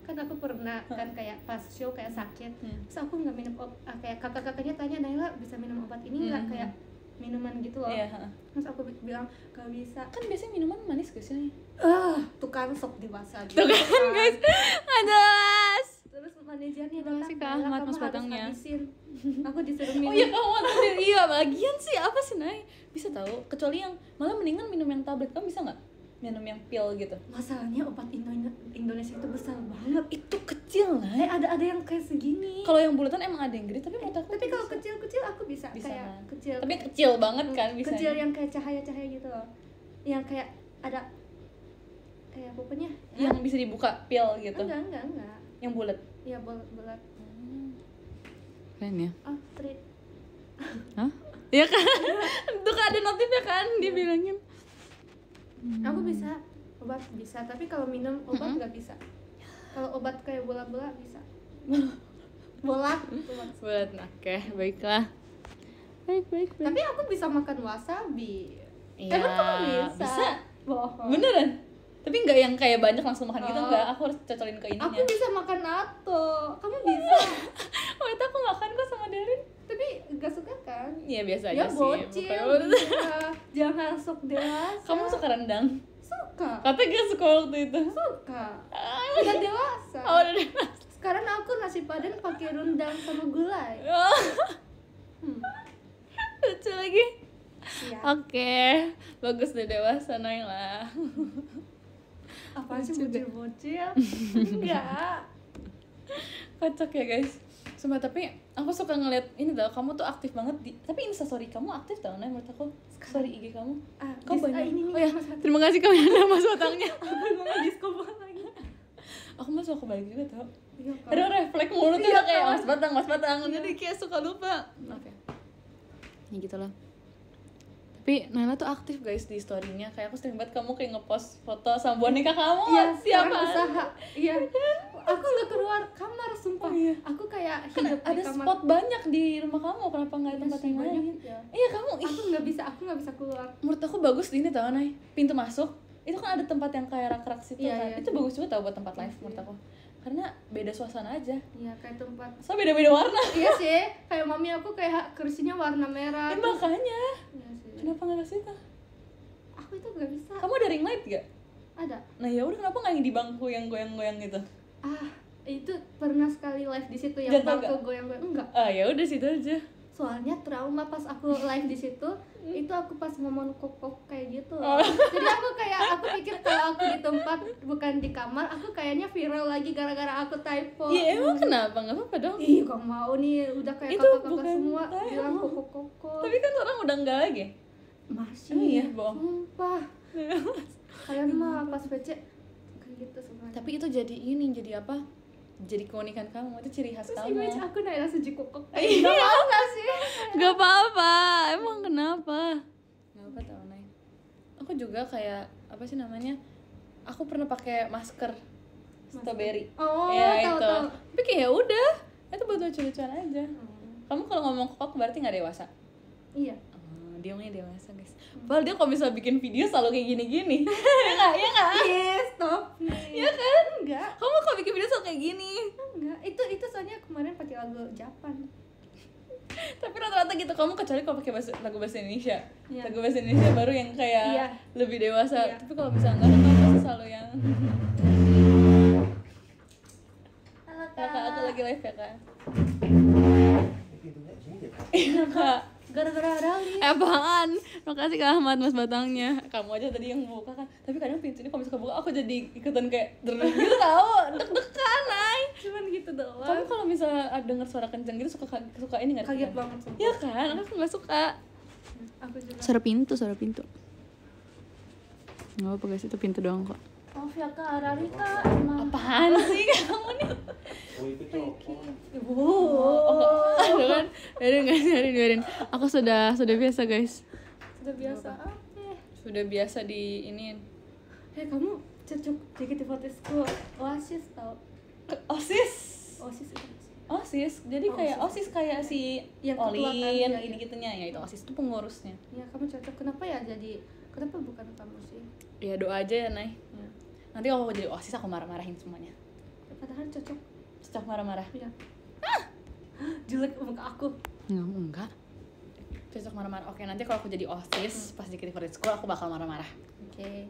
Kan aku pernah kan kayak pas show kayak sakit. Terus aku nggak minum obat. Kayak kakak-kakaknya tanya, Naila bisa minum obat ini nggak? Kayak minuman gitu loh. Iya. Terus aku bilang gak bisa. Kan biasanya minuman manis gak sih? Tuh kan sok dewasa Tuh kan guys, nggak jelas. Terus manajernya Terima kasih, Kak "Naila, Ahmad, kamu Mas harus Batangnya." habisin. Aku disuruh minum. Oh iya kamu tadi, iya bagian sih apa sih Nay? Bisa tahu, kecuali yang malah mendingan minum yang tablet, kamu bisa nggak minum yang pil gitu? Masalahnya obat Indonesia itu besar banget. Itu kecil Nay. Ada yang kayak segini. Kalau yang bulatan emang ada yang gede, tapi menurut aku Tapi kalau bisa. kecil-kecil aku bisa, Bisa, kayak Nay. kecil. Tapi kecil banget kan bisa. Kecil yang kayak cahaya-cahaya gitu loh. Yang kayak ada kayak pokoknya yang bisa dibuka pil gitu. enggak. Yang bulat. Iya, bulat. Keren ya. Treat. Hah? Iya kan? Itu kan ada notifnya kan dibilangin. Aku bisa obat bisa, tapi kalau minum obat nggak bisa. Kalau obat kayak bola-bola bisa. Bola. Bulat. Oke, baiklah. Baik. Tapi aku bisa makan wasabi. Iya. Emang kamu bisa? Bohong. Beneran? Tapi nggak yang kayak banyak langsung makan gitu, Oh. nggak. Aku harus cocolin ke ininya. Aku bisa makan natto. Kamu bisa? Oh itu aku makan kok sama Darin. Tapi nggak suka kan? Iya biasa Ya aja sih. bocil. Bukan- Bisa. Jangan sok dewasa. Kamu suka rendang? Suka. Katanya gak suka waktu itu. Suka. Udah dewasa. Oh udah deh. Sekarang aku nasi padang pakai rendang sama gulai. Lucu lagi. Iya. Oke, bagus udah dewasa Naila. Apaan sih bocil-bocil? Enggak. Kocak ya guys. Sumpah tapi aku suka ngeliat ini tau, kamu tuh aktif banget di, tapi instastory kamu aktif tau Nay menurut aku. Story IG kamu. Kamu banyak. Ini Oh ya, Mas Batang. terima kasih kamu ada Mas Batangnya. Aku ngomong disco lagi. Aku mah suka balik juga tau. Iya, Kak. Aduh refleks mulu tuh Iya, kayak kan? Mas Batang. Jadi kayak suka lupa. Maaf ya. Ya gitu lah. Tapi Naila tuh aktif guys di story-nya. Kayak aku sering banget kamu kayak ngepost foto sama boneka kamu Iya, tiap sekarang hari. usaha. Iya. Aku nggak keluar kamar sumpah. Oh, iya. Aku kayak Kan hidup ada di kamar. spot banyak di rumah kamu, kenapa nggak ada Iya tempat sih, yang banyak lain? ya. Iya kamu, ih. Aku nggak bisa keluar. Menurut aku bagus di ini tau Nay, pintu masuk itu kan ada tempat yang kayak rak-rak situ Iya, kan. iya. Itu bagus juga tau buat tempat live Iya. menurut aku. Karena beda suasana aja. Iya, kayak tempat. So beda-beda warna. Iya sih, kayak mami aku kayak kursinya warna merah. Makanya. Iya sih. Kenapa nggak ke situ? Aku itu nggak bisa. Kamu ada ring light gak? Ada. Nah ya udah kenapa nggak yang di bangku yang goyang-goyang gitu? Itu pernah sekali live di situ yang Jatuh bangku goyang-goyang. Enggak. Ya udah situ aja. Soalnya trauma pas aku live di situ, itu aku pas ngomong kokok kayak gitu. Oh. Jadi aku pikir kalau aku di tempat bukan di kamar, aku kayaknya viral lagi gara-gara aku typo. Iya emang kenapa? Nggak apa-apa dong. Ih, gak mau nih, udah kayak Itu kakak-kakak bukan semua typo. bilang kokok-kokok. Tapi kan orang udah nggak lagi. Masih. Oh iya, bohong. Sumpah. Kalian mah pas PC kayak gitu sebenarnya. Tapi itu jadi ini, jadi apa? Jadi keunikan kamu, itu ciri khas Terus kamu. image aku Naila Suji kokok. Iya. Gak mau gak sih? Gak apa-apa, emang kenapa? Gak apa tau Nay. Aku juga kayak apa sih namanya? Aku pernah pakai masker strawberry. Oh, Ya tahu itu. tahu. Tapi kayak udah, itu buat lucu-lucuan aja. Kamu kalau ngomong kokok berarti nggak dewasa? Iya. Dia mah dewasa guys. Padahal dia kalau bisa bikin video selalu kayak gini-gini. Ya nggak? Ya nggak? Yes, stop. Ya kan? Enggak. Kamu kalau bikin video selalu kayak gini. Enggak. Itu soalnya kemarin pakai lagu Japan. Tapi rata-rata gitu kamu kecuali kalau pakai lagu bahasa Indonesia. Iya. Lagu bahasa Indonesia baru yang kayak Iya. lebih dewasa. Iya. Tapi kalau bisa enggak pasti selalu yang Halo Kakak, aku lagi live ya kak. Pintunya sini deh. Iya kak. Gara-gara Rali. Apaan? Makasih Kak Ahmad Mas Batangnya. Kamu aja tadi yang buka kan. Tapi kadang pintunya kalau bisa kebuka aku jadi ikutan kayak gitu tau. Deg-degan Nay. Cuman gitu doang. Kamu kalau misalnya denger suara kenceng gitu suka ini nggak? Kaget banget sumpah. Ya kan, aku nggak suka. Aku juga. Suara pintu. Nggak apa guys, itu pintu doang kok. Maaf ya Kak, Rali Kak. Emang. Apaan sih kamu nih? Oh itu coklat. Aduh kan, biarin. Aku sudah biasa guys. Sudah biasa apa? Sudah biasa di ini. Kamu cocok JKT48 School. Oasis tau. OSIS. Oasis itu. OSIS. Jadi kayak OSIS kayak si Yang ketua kan, Olin ya, ini gitunya ya, itu OSIS itu pengurusnya. Ya kamu cocok. Kenapa ya jadi? Kenapa bukan kamu sih? Ya doa aja ya, Nay. Ya. Nanti kalau aku jadi OSIS aku marah-marahin semuanya. Padahal cocok. Cocok marah-marah. Ya. Jelek muka aku. Enggak. Cocok marah-marah. Oke, nanti kalau aku jadi OSIS pas di JKT48 School aku bakal marah-marah. Oke.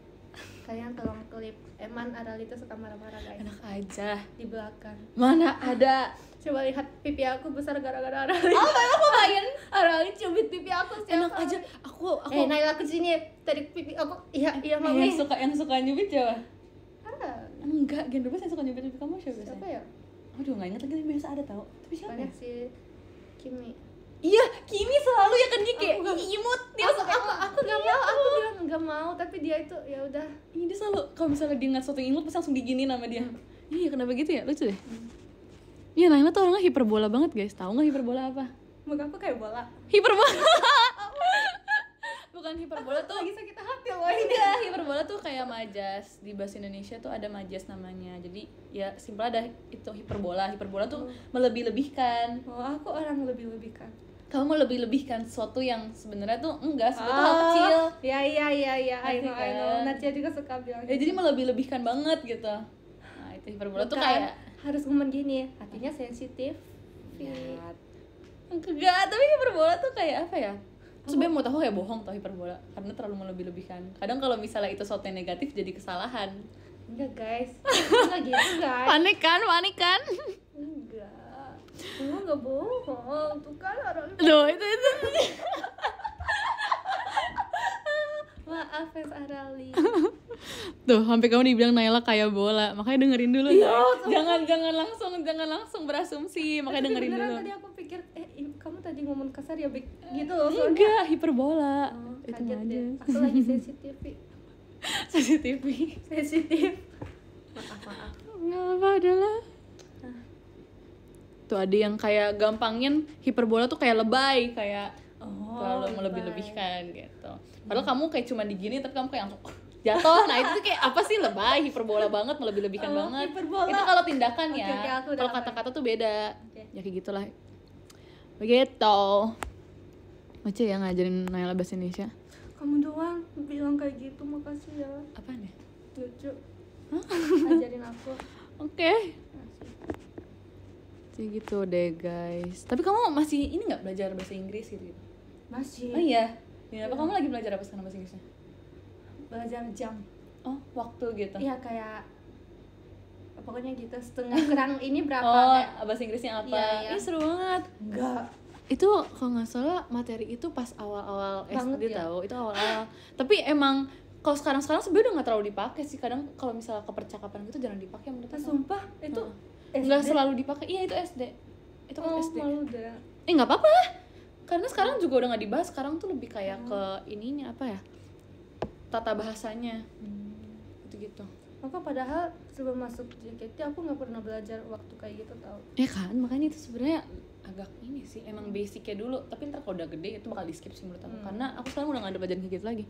Kalian tolong klip Eman Arali tuh suka marah-marah guys. Enak aja. Di belakang. Mana ada. Coba lihat pipi aku besar gara-gara Arali. Oh, aku main. Arali cubit pipi aku setiap Enak aja. Aku Naila kesini tadi pipi aku. Iya mami. yang suka nyubit siapa? Ada. Enggak, genre yang suka nyubit kamu siapa biasanya? Siapa ya? Aduh, enggak ingat lagi, biasa ada tau. Tapi siapa? Banyak Ya? si Kimi. Iya, Kimi selalu ya kan dia kayak imut. Dia Aku nggak mau, aku bilang nggak mau, tapi dia itu ya udah. Iya, dia selalu kalau misalnya dia nggak sesuatu yang imut pasti langsung diginiin sama dia. Iya, kenapa gitu ya? Lucu deh. Iya, Naila tuh orangnya hiperbola banget, guys. Tahu nggak hiperbola apa? Muka aku kayak bola. Hiperbola. Bukan hiperbola tuh. Lagi sakit hati loh. Enggak, hiperbola tuh kayak majas. Di bahasa Indonesia tuh ada majas namanya. Jadi ya simpel ada itu hiperbola. Hiperbola tuh melebih-lebihkan. Oh, aku orang lebih-lebihkan. Kamu melebih-lebihkan sesuatu yang sebenarnya tuh enggak, sesuatu hal kecil. Iya. I know. Kan? Nadia juga suka bilang. Ya jadi melebih-lebihkan banget gitu. Nah, itu hiperbola tuh kayak harus ngomong gini, hatinya sensitif. ya, enggak, tapi hiperbola tuh kayak apa ya? Sebenarnya mau tahu kayak bohong tau hiperbola karena terlalu melebih-lebihkan. Kadang kalau misalnya itu sesuatu yang negatif jadi kesalahan. Enggak guys, enggak gitu guys. Panik kan? Enggak. Lu nggak bohong, tuh kan orang. Loh, itu. Maaf Fes Arali. Tuh, sampai kamu dibilang Naila kayak bola. Makanya dengerin dulu. Jangan langsung berasumsi. Makanya dengerin dulu. Tadi aku pikir kamu tadi ngomong kasar ya gitu loh. Enggak, hiperbola. Itu Kaget aja. deh. Aku lagi sensitif. Sensitif. Maaf. Enggak apa adalah. Tuh ada yang kayak gampangin hiperbola tuh kayak lebay, kayak terlalu melebih-lebihkan gitu. Padahal kamu kayak cuma digini tapi kamu kayak langsung jatuh. Nah itu tuh kayak apa sih, lebay, hiperbola banget, melebih-lebihkan banget. Hiperbola. Itu kalau tindakan ya. Oke, aku udah Kalau kata-kata tuh beda. Oke. Ya kayak gitulah. Begitu. Lucu ya ngajarin Naila bahasa Indonesia. Kamu doang bilang kayak gitu, makasih ya. Apaan ya? Lucu. Ajarin aku. Oke. Kayak gitu deh guys. Tapi kamu masih ini nggak belajar bahasa Inggris gitu? Masih. Oh iya. Ya, apa kamu lagi belajar apa sekarang bahasa Inggrisnya? Belajar jam. Oh, waktu gitu. Iya kayak pokoknya gitu, setengah kurang ini berapa Oh, kayak. bahasa Inggrisnya apa? Iya. Ih, seru banget. Enggak. Itu kalau nggak salah materi itu pas awal-awal Banget SD ya? tahu. Itu awal-awal. Tapi emang kalau sekarang sebenarnya udah nggak terlalu dipakai sih. Kadang kalau misalnya kepercakapan gitu jarang dipakai menurut aku. Sumpah itu Nggak selalu dipakai. Iya, itu SD. Itu kan SD. Malu deh. Nggak apa-apa. Karena sekarang juga udah nggak dibahas. Sekarang tuh lebih kayak ke ininya apa ya? Tata bahasanya. Gitu-gitu. Maka padahal sebelum masuk JKT aku nggak pernah belajar waktu kayak gitu tau. Ya kan, makanya itu sebenarnya agak ini sih, emang basicnya dulu. Tapi ntar kalau udah gede itu bakal di skip sih menurut aku. Karena aku sekarang udah nggak ada pelajaran kayak gitu lagi.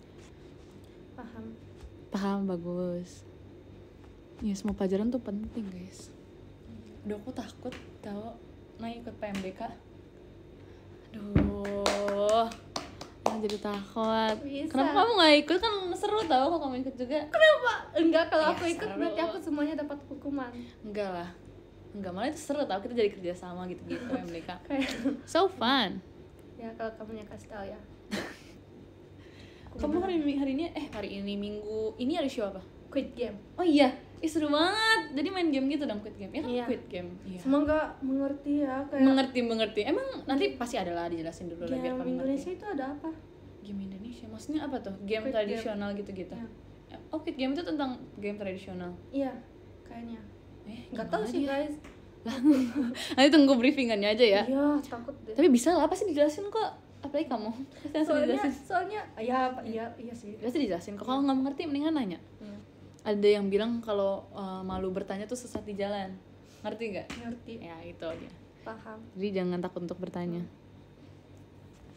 Paham, bagus. Ya semua pelajaran tuh penting guys. Aduh, aku takut tau naik ikut PMBK. Aduh, jadi takut. Bisa. Kenapa kamu nggak ikut? Kan seru tau kalau kamu ikut juga. Kenapa? Enggak, kalau Ya, aku ikut seru. berarti aku semuanya dapat hukuman. Enggak lah, enggak, malah itu seru tau, kita jadi kerja sama gitu-gitu PMBK. Kayak So fun. ya kalau kamu kasih tahu ya. Kamu hari ini Minggu ini hari show apa? Quit Game. Oh iya, seru banget. Jadi main game gitu dong, Quit Game. Ya kan Iya. Quit Game. Iya. Semoga mengerti ya kayak Mengerti. Emang nanti pasti ada lah, dijelasin dulu lah biar game kamu Indonesia ngerti. itu ada apa? Game Indonesia, maksudnya apa tuh? Game Quit tradisional gitu-gitu. Ya. Oh, Quit Game itu tentang game tradisional. Iya, kayaknya. Nggak gimana tahu sih dia? guys. Nanti tunggu briefingannya aja ya. Iya, takut deh. Tapi bisa lah, pasti dijelasin kok. Apalagi kamu. Pasti langsung dijelasin. Soalnya iya sih. Pasti dijelasin. Kalau nggak mengerti mendingan nanya. Ada yang bilang kalau malu bertanya tuh sesat di jalan. Ngerti nggak? Ngerti, Ya itu dia. paham. Jadi jangan takut untuk bertanya.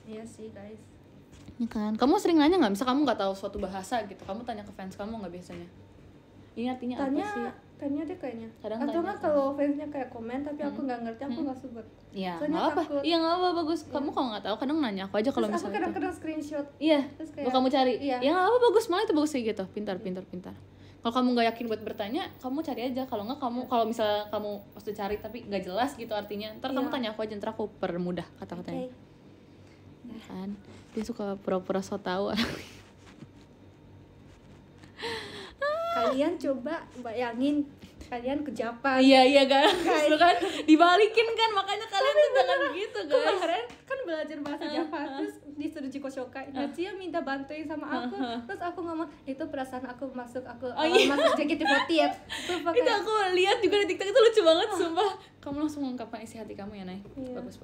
Iya sih guys. Ya kan? Kamu sering nanya nggak? Misal kamu nggak tahu suatu bahasa gitu, kamu tanya ke fans kamu nggak biasanya? Ini artinya Tanya, apa sih? tanya deh kayaknya. Kadang Atau tanya nggak kan. kalau fansnya kayak komen tapi aku nggak ngerti, aku nggak sebut. Iya, Soalnya nggak apa. takut. Iya nggak apa, bagus. Kamu kalau nggak tahu kadang nanya aku aja kalau Terus aku misalnya. kadang-kadang screenshot. Iya, Terus kayak, kamu cari. iya. Ya nggak apa, bagus, malah itu bagus kayak gitu. Pintar. Kalau kamu nggak yakin buat bertanya, kamu cari aja. Kalau nggak kamu, kalau misalnya kamu pas udah cari tapi nggak jelas gitu artinya, ntar kamu Iya. tanya aku aja, ntar aku permudah kata-katanya. Oke. Kan, dia suka pura-pura so tau. Kalian coba bayangin kalian ke Jepang. Iya kan, terus kan dibalikin kan, makanya kalian tuh jangan gitu guys. Kemarin kan belajar bahasa Jepang terus disuruh Jiko Shokai. Nacia minta bantuin sama aku. Terus aku ngomong, itu perasaan aku masuk masuk JKT48. Itu aku lihat juga di TikTok, itu lucu banget sumpah. Kamu langsung mengungkapkan isi hati kamu ya, Nay. Iya. Bagus.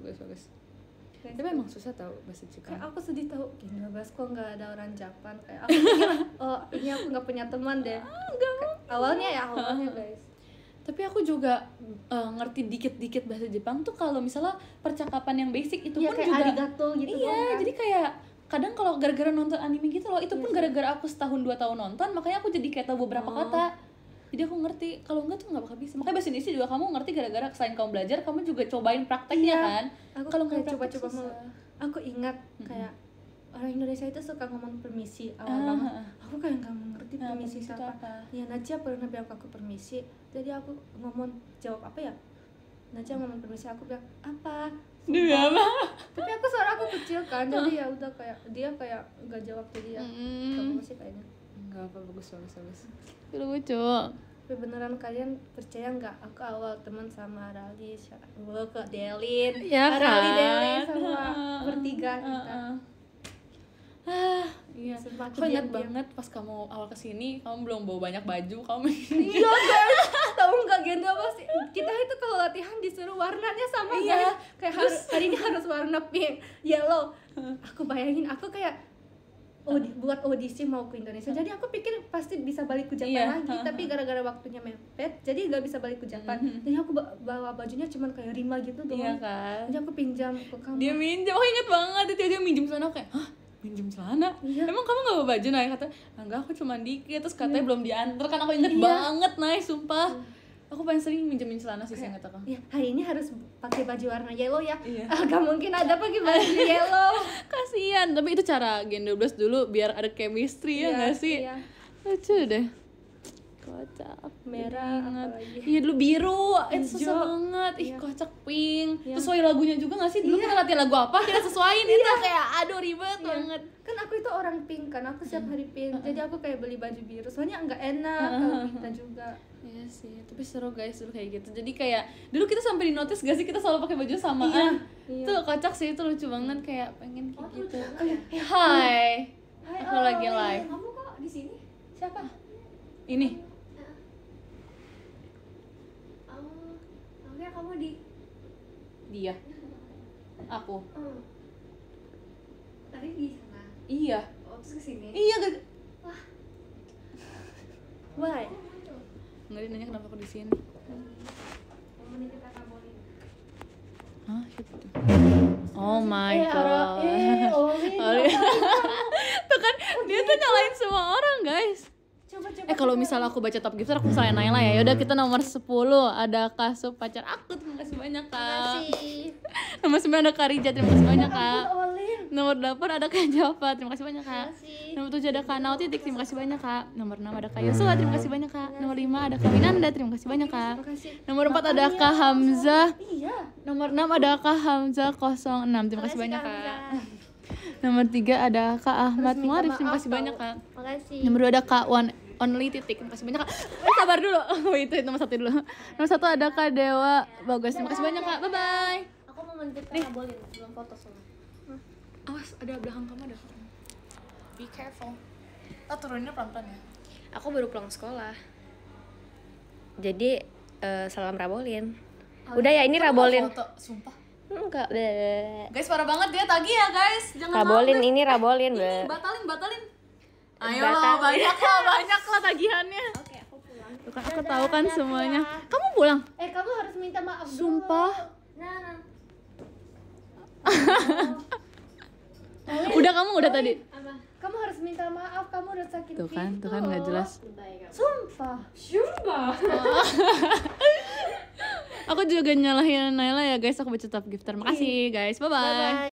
Tapi emang susah tau bahasa Jepang. Kayak aku sedih tahu gila Bas, kok nggak ada orang Jepang. Kayak aku pikir ini aku nggak punya teman deh. Awalnya guys. Tapi aku juga ngerti dikit-dikit bahasa Jepang tuh kalau misalnya percakapan yang basic itu Iya, pun kayak juga arigato gitu iya, kan. jadi kayak kadang kalau gara-gara nonton anime gitu loh, itu pun gara-gara aku setahun 2 tahun nonton, makanya aku jadi kayak tahu beberapa kata. Jadi aku ngerti, kalau enggak tuh nggak bakal bisa. Makanya bahasa Indonesia juga kamu ngerti gara-gara selain kamu belajar, kamu juga cobain prakteknya kan. Aku Kalau kayak nggak praktek coba-coba susah. aku ingat kayak orang Indonesia itu suka ngomong permisi awal banget. Aku kayak nggak mengerti permisi permisi itu siapa. apa? Ya Nacia pernah bilang ke aku permisi, jadi aku jawab apa ya? Nacia ngomong permisi, aku bilang apa? Demi apa? Tapi aku suara aku kecil kan, jadi ya udah kayak dia kayak nggak jawab, jadi ya kamu sih kayaknya. Enggak apa, bagus. Itu lucu. Tapi beneran kalian percaya nggak? Aku awal teman sama Arali, ke Delin, Ya Arali kan? Delin sama bertiga kita. Iya. Semakin Aku ingat diam-diam. banget pas kamu awal kesini, kamu belum bawa banyak baju, kamu Iya guys, tahu nggak Gendo apa sih? Kita itu kalau latihan disuruh warnanya sama Iya. guys. Kayak hari ini harus warna pink, yellow. Aku bayangin aku kayak buat audisi mau ke Indonesia. Jadi aku pikir pasti bisa balik ke Jepang Iya. lagi, tapi gara-gara waktunya mepet, jadi nggak bisa balik ke Jepang. Jadi aku bawa bajunya cuman kayak Rima gitu doang. Iya kan? Jadi aku pinjam ke kamu. Dia minjem, aku inget banget dia minjem celana, aku kayak, hah? Minjem celana? Iya. Emang kamu gak bawa baju? Nah, kata, enggak, aku cuma dikit. Terus katanya belum diantar, kan aku inget banget, Nay, sumpah. Aku paling sering minjemin celana sih, saya kata kamu. Ya, hari ini harus pakai baju warna yellow ya. Iya. Gak mungkin ada pakai baju yellow. Kasian, tapi itu cara Gen 12 dulu biar ada chemistry ya nggak sih? Iya. Lucu deh. Kocak. Merah Ingat. apalagi. Iya dulu biru, itu susah Hijau. banget. Ih, Iya. kocak pink. Iya. Sesuai lagunya juga nggak sih? Dulu kita latihan lagu apa, kita sesuaiin itu kayak aduh ribet banget. Kan aku itu orang pink kan, aku setiap hari pink. Jadi aku kayak beli baju biru, soalnya nggak enak kalau minta juga. Iya sih, tapi seru guys dulu kayak gitu. Jadi kayak dulu kita sampai di notice gak sih kita selalu pakai baju samaan. Iya. Itu kocak sih, itu lucu banget kayak pengen kayak gitu. Ya. Hai. Hai, Aku lagi live. Kamu kok di sini? Siapa? Ini. Oke, kamu di Dia. Aku. tadi di sana. Iya. Oh, terus kesini. Iya, Why? Nggak, dia nanya kenapa aku di sini. Mau kita kabarin. Hah, siapa tuh? Oh my god. Oli. Tuh kan, dia tuh nyalain semua orang, guys. Coba. Kalau misalnya aku baca top gifter, aku misalnya Naila ya. Yaudah kita nomor 10 ada Kasub pacar aku. Terima kasih banyak, Kak. Nomor 9 ada Karija, terima kasih banyak, Kak. Nomor 8 ada Kak Java, terima kasih banyak, Kak. Nomor 7 ada Kak Titik, terima kasih banyak, Kak. Nomor 6 ada Kak Yosua, terima kasih banyak, Kak. Nomor 5 ada Kak Winanda, terima kasih banyak, Kak. Nomor 4 ada Kak Hamzah. Iya. Nomor 6 ada Kak Hamzah 06, terima kasih banyak, Kak. Nomor 3 ada Kak Ahmad Muarif, terima kasih banyak, Kak. Makasih. Nomor 2 ada Kak Only Titik, terima kasih banyak, Kak. Sabar dulu. Itu nomor 1 dulu. Nomor 1 ada Kak Dewa Bagus, terima kasih banyak, Kak. Bye bye. Aku mau menitipkan boleh belum foto sama. Awas, ada belakang kamu ada. Be careful. Turuninnya pelan-pelan ya. Aku baru pulang sekolah. Jadi salam Rabolin. Udah ya, ini Rabolin. Foto, sumpah. Enggak. Guys, parah banget dia tagih ya, guys. Jangan Rabolin mau, guys. ini Rabolin, Ini batalin. Ayo Batal. banyak lah tagihannya. Oke, aku pulang. Tuh kan aku tahu kan semuanya. Kamu pulang? Kamu harus minta maaf dulu. Sumpah. Nah. Udah kamu udah tadi. Apa? Kamu harus minta maaf kamu udah saking Tuh kan gitu. nggak jelas. Sumpah. Aku juga nyalahin Naila ya guys, aku baca top gifter. Makasih guys, bye bye.